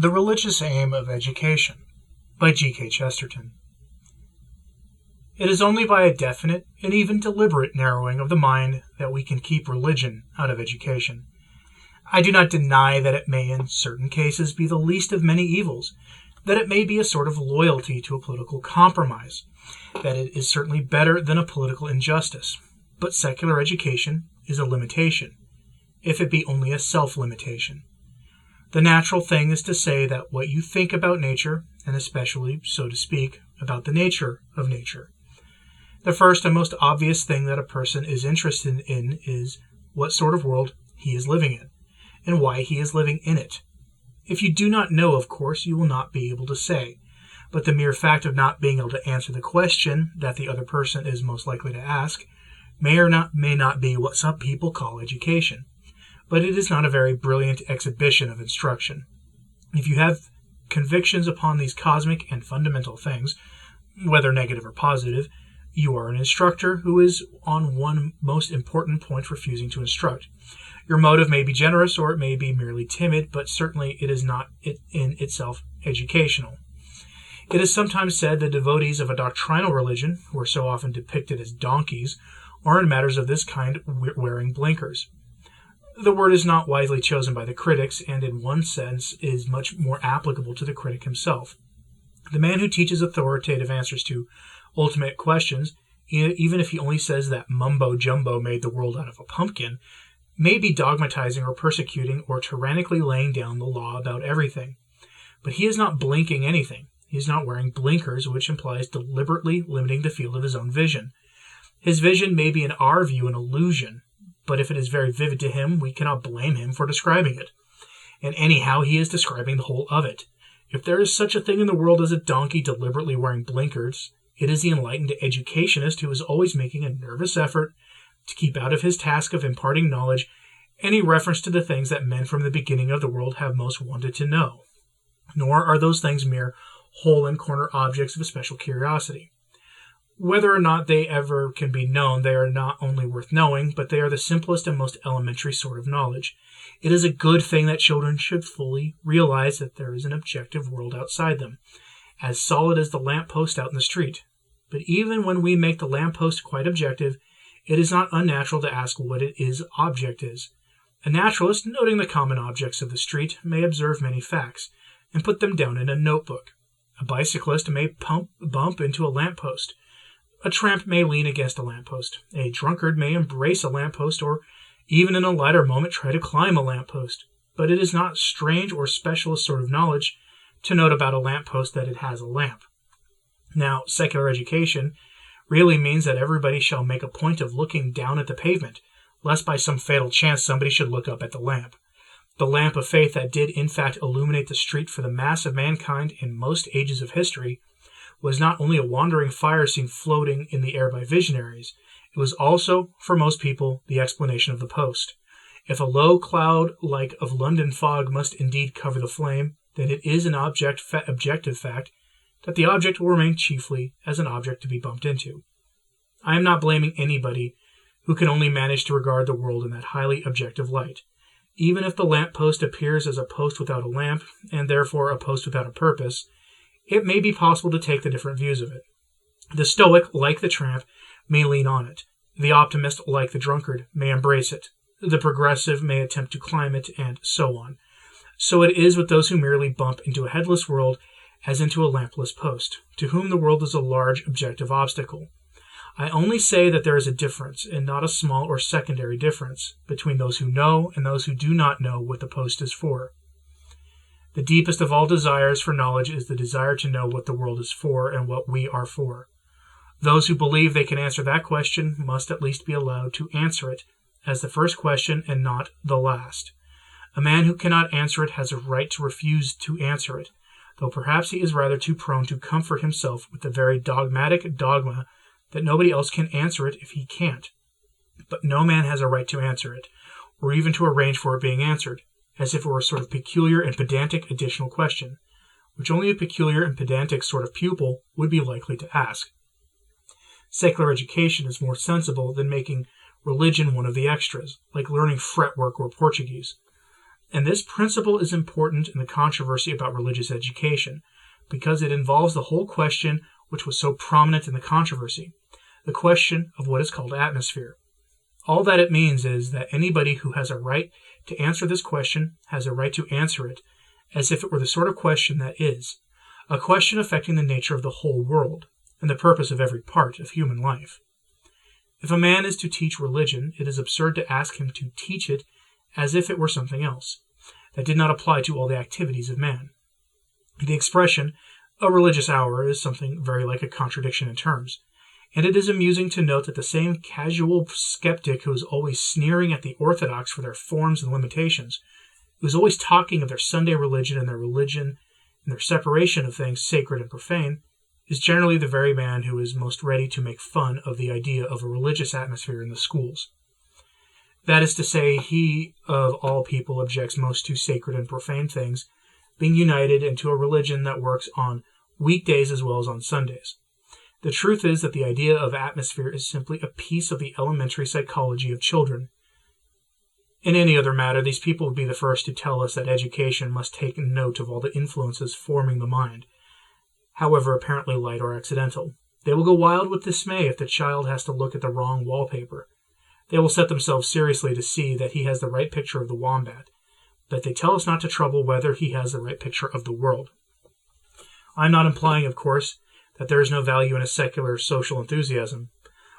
The Religious Aim of Education by G.K. Chesterton. It is only by a definite and even deliberate narrowing of the mind that we can keep religion out of education. I do not deny that it may in certain cases be the least of many evils, that it may be a sort of loyalty to a political compromise, that it is certainly better than a political injustice. But secular education is a limitation, if it be only a self-limitation. The natural thing is to say that what you think about nature, and especially, so to speak, about the nature of nature. The first and most obvious thing that a person is interested in is what sort of world he is living in, and why he is living in it. If you do not know, of course, you will not be able to say, but the mere fact of not being able to answer the question that the other person is most likely to ask may not be what some people call education. But it is not a very brilliant exhibition of instruction. If you have convictions upon these cosmic and fundamental things, whether negative or positive, you are an instructor who is on one most important point refusing to instruct. Your motive may be generous or it may be merely timid, but certainly it is not in itself educational. It is sometimes said the devotees of a doctrinal religion, who are so often depicted as donkeys, are in matters of this kind wearing blinkers. The word is not wisely chosen by the critics, and in one sense is much more applicable to the critic himself. The man who teaches authoritative answers to ultimate questions, even if he only says that mumbo-jumbo made the world out of a pumpkin, may be dogmatizing or persecuting or tyrannically laying down the law about everything. But he is not blinking anything. He is not wearing blinkers, which implies deliberately limiting the field of his own vision. His vision may be in our view an illusion, but if it is very vivid to him, we cannot blame him for describing it. And anyhow, he is describing the whole of it. If there is such a thing in the world as a donkey deliberately wearing blinkers, it is the enlightened educationist who is always making a nervous effort to keep out of his task of imparting knowledge any reference to the things that men from the beginning of the world have most wanted to know. Nor are those things mere hole and corner objects of special curiosity. Whether or not they ever can be known, they are not only worth knowing, but they are the simplest and most elementary sort of knowledge. It is a good thing that children should fully realize that there is an objective world outside them, as solid as the lamppost out in the street. But even when we make the lamppost quite objective, it is not unnatural to ask what its object is. A naturalist, noting the common objects of the street, may observe many facts, and put them down in a notebook. A bicyclist may bump into a lamppost. A tramp may lean against a lamppost. A drunkard may embrace a lamppost, or even in a lighter moment try to climb a lamppost. But it is not strange or specialist sort of knowledge to note about a lamppost that it has a lamp. Now, secular education really means that everybody shall make a point of looking down at the pavement, lest by some fatal chance somebody should look up at the lamp. The lamp of faith that did in fact illuminate the street for the mass of mankind in most ages of history was not only a wandering fire seen floating in the air by visionaries, it was also, for most people, the explanation of the post. If a low cloud like of London fog must indeed cover the flame, then it is an objective fact that the object will remain chiefly as an object to be bumped into. I am not blaming anybody who can only manage to regard the world in that highly objective light. Even if the lamp post appears as a post without a lamp, and therefore a post without a purpose, it may be possible to take the different views of it. The Stoic, like the tramp, may lean on it. The optimist, like the drunkard, may embrace it. The progressive may attempt to climb it, and so on. So it is with those who merely bump into a headless world as into a lampless post, to whom the world is a large objective obstacle. I only say that there is a difference, and not a small or secondary difference, between those who know and those who do not know what the post is for. The deepest of all desires for knowledge is the desire to know what the world is for and what we are for. Those who believe they can answer that question must at least be allowed to answer it as the first question and not the last. A man who cannot answer it has a right to refuse to answer it, though perhaps he is rather too prone to comfort himself with the very dogmatic dogma that nobody else can answer it if he can't. But no man has a right to answer it, or even to arrange for it being answered, as if it were a sort of peculiar and pedantic additional question, which only a peculiar and pedantic sort of pupil would be likely to ask. Secular education is more sensible than making religion one of the extras, like learning fretwork or Portuguese. And this principle is important in the controversy about religious education, because it involves the whole question which was so prominent in the controversy, the question of what is called atmosphere. All that it means is that anybody who has a right to answer this question has a right to answer it as if it were the sort of question that is, a question affecting the nature of the whole world and the purpose of every part of human life. If a man is to teach religion, it is absurd to ask him to teach it as if it were something else that did not apply to all the activities of man. The expression, a religious hour, is something very like a contradiction in terms, and it is amusing to note that the same casual skeptic who is always sneering at the Orthodox for their forms and limitations, who is always talking of their Sunday religion and their separation of things sacred and profane, is generally the very man who is most ready to make fun of the idea of a religious atmosphere in the schools. That is to say, he, of all people, objects most to sacred and profane things being united into a religion that works on weekdays as well as on Sundays. The truth is that the idea of atmosphere is simply a piece of the elementary psychology of children. In any other matter, these people would be the first to tell us that education must take note of all the influences forming the mind, however apparently light or accidental. They will go wild with dismay if the child has to look at the wrong wallpaper. They will set themselves seriously to see that he has the right picture of the wombat, but they tell us not to trouble whether he has the right picture of the world. I am not implying, of course, that there is no value in a secular social enthusiasm,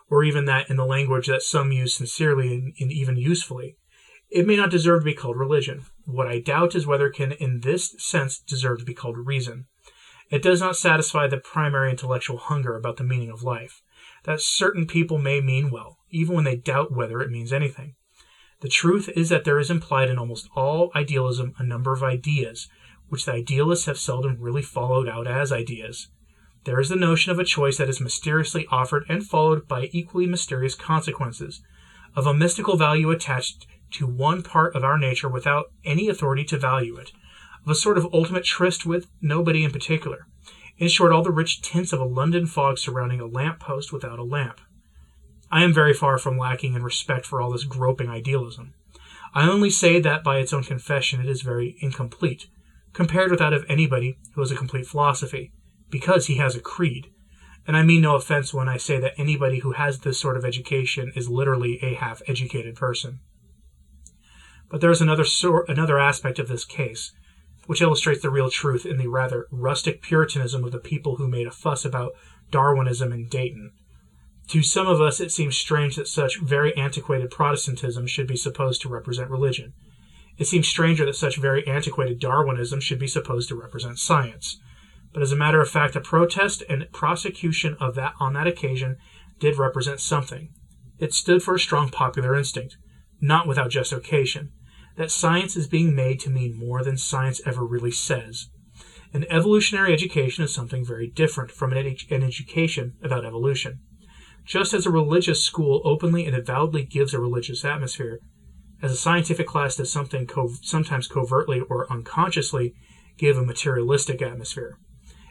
or even that in the language that some use sincerely and even usefully, it may not deserve to be called religion. What I doubt is whether it can, in this sense, deserve to be called reason. It does not satisfy the primary intellectual hunger about the meaning of life, that certain people may mean well, even when they doubt whether it means anything. The truth is that there is implied in almost all idealism a number of ideas, which the idealists have seldom really followed out as ideas. There is the notion of a choice that is mysteriously offered and followed by equally mysterious consequences, of a mystical value attached to one part of our nature without any authority to value it, of a sort of ultimate tryst with nobody in particular. In short, all the rich tints of a London fog surrounding a lamp-post without a lamp. I am very far from lacking in respect for all this groping idealism. I only say that by its own confession it is very incomplete, compared with that of anybody who has a complete philosophy, because he has a creed. And I mean no offense when I say that anybody who has this sort of education is literally a half-educated person. But there is another aspect of this case, which illustrates the real truth in the rather rustic puritanism of the people who made a fuss about Darwinism in Dayton. To some of us it seems strange that such very antiquated Protestantism should be supposed to represent religion. It seems stranger that such very antiquated Darwinism should be supposed to represent science. But as a matter of fact, a protest and prosecution of that on that occasion did represent something. It stood for a strong popular instinct, not without just occasion, that science is being made to mean more than science ever really says. An evolutionary education is something very different from an education about evolution. Just as a religious school openly and avowedly gives a religious atmosphere, as a scientific class does something sometimes covertly or unconsciously give a materialistic atmosphere.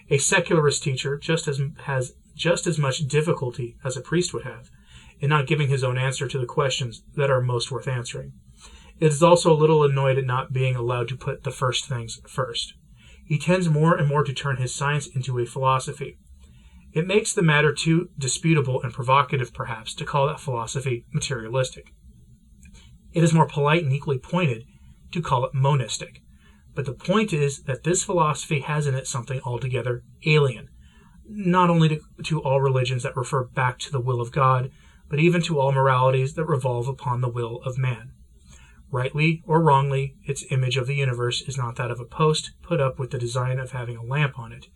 A secularist teacher has just as much difficulty as a priest would have in not giving his own answer to the questions that are most worth answering. It is also a little annoyed at not being allowed to put the first things first. He tends more and more to turn his science into a philosophy. It makes the matter too disputable and provocative, perhaps, to call that philosophy materialistic. It is more polite and equally pointed to call it monistic. But the point is that this philosophy has in it something altogether alien, not only to all religions that refer back to the will of God, but even to all moralities that revolve upon the will of man. Rightly or wrongly, its image of the universe is not that of a post put up with the design of having a lamp on it.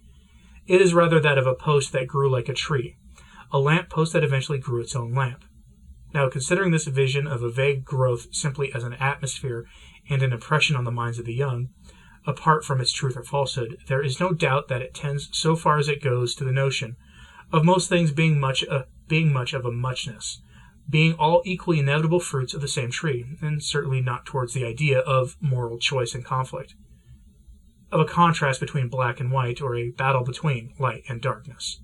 It is rather that of a post that grew like a tree, a lamp post that eventually grew its own lamp. Now, considering this vision of a vague growth simply as an atmosphere and an impression on the minds of the young, apart from its truth or falsehood, there is no doubt that it tends so far as it goes to the notion of most things being much of a muchness, being all equally inevitable fruits of the same tree, and certainly not towards the idea of moral choice and conflict, of a contrast between black and white, or a battle between light and darkness.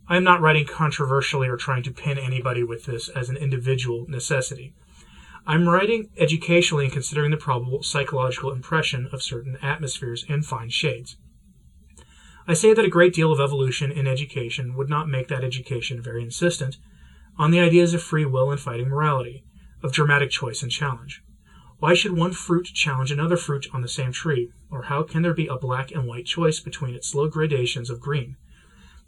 I am not writing controversially or trying to pin anybody with this as an individual necessity. I'm writing educationally and considering the probable psychological impression of certain atmospheres and fine shades. I say that a great deal of evolution in education would not make that education very insistent on the ideas of free will and fighting morality, of dramatic choice and challenge. Why should one fruit challenge another fruit on the same tree, or how can there be a black and white choice between its slow gradations of green?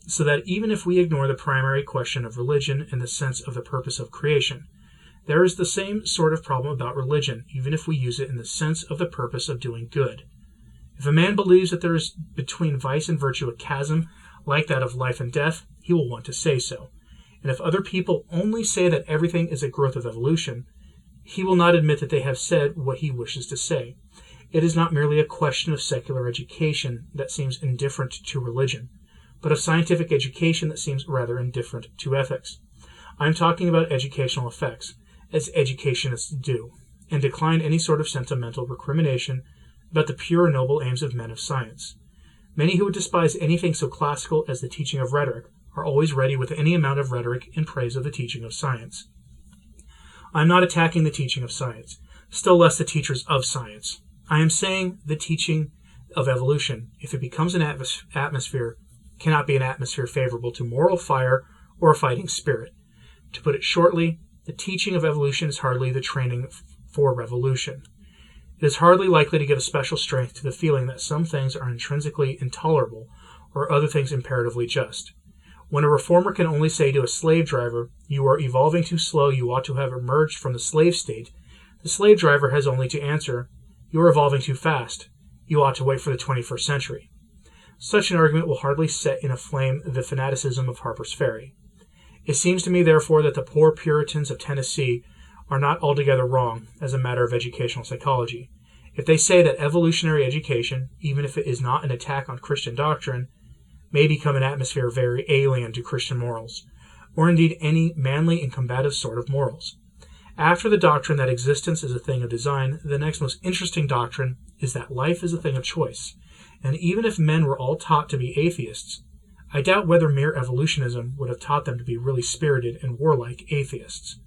So that even if we ignore the primary question of religion in the sense of the purpose of creation, there is the same sort of problem about religion, even if we use it in the sense of the purpose of doing good. If a man believes that there is between vice and virtue a chasm like that of life and death, he will want to say so. And if other people only say that everything is a growth of evolution, he will not admit that they have said what he wishes to say. It is not merely a question of secular education that seems indifferent to religion, but of scientific education that seems rather indifferent to ethics. I am talking about educational effects, as educationists do, and decline any sort of sentimental recrimination about the pure and noble aims of men of science. Many who would despise anything so classical as the teaching of rhetoric are always ready with any amount of rhetoric in praise of the teaching of science. I am not attacking the teaching of science, still less the teachers of science. I am saying the teaching of evolution, if it becomes an atmosphere, cannot be an atmosphere favorable to moral fire or a fighting spirit. To put it shortly, the teaching of evolution is hardly the training for revolution. It is hardly likely to give a special strength to the feeling that some things are intrinsically intolerable or other things imperatively just. When a reformer can only say to a slave driver, "You are evolving too slow, you ought to have emerged from the slave state," the slave driver has only to answer, "You are evolving too fast, you ought to wait for the 21st century." Such an argument will hardly set in a flame the fanaticism of Harper's Ferry. It seems to me, therefore, that the poor Puritans of Tennessee are not altogether wrong as a matter of educational psychology if they say that evolutionary education, even if it is not an attack on Christian doctrine, may become an atmosphere very alien to Christian morals, or indeed any manly and combative sort of morals. After the doctrine that existence is a thing of design, the next most interesting doctrine is that life is a thing of choice, and even if men were all taught to be atheists, I doubt whether mere evolutionism would have taught them to be really spirited and warlike atheists.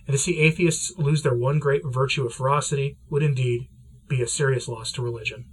And to see atheists lose their one great virtue of ferocity would indeed be a serious loss to religion.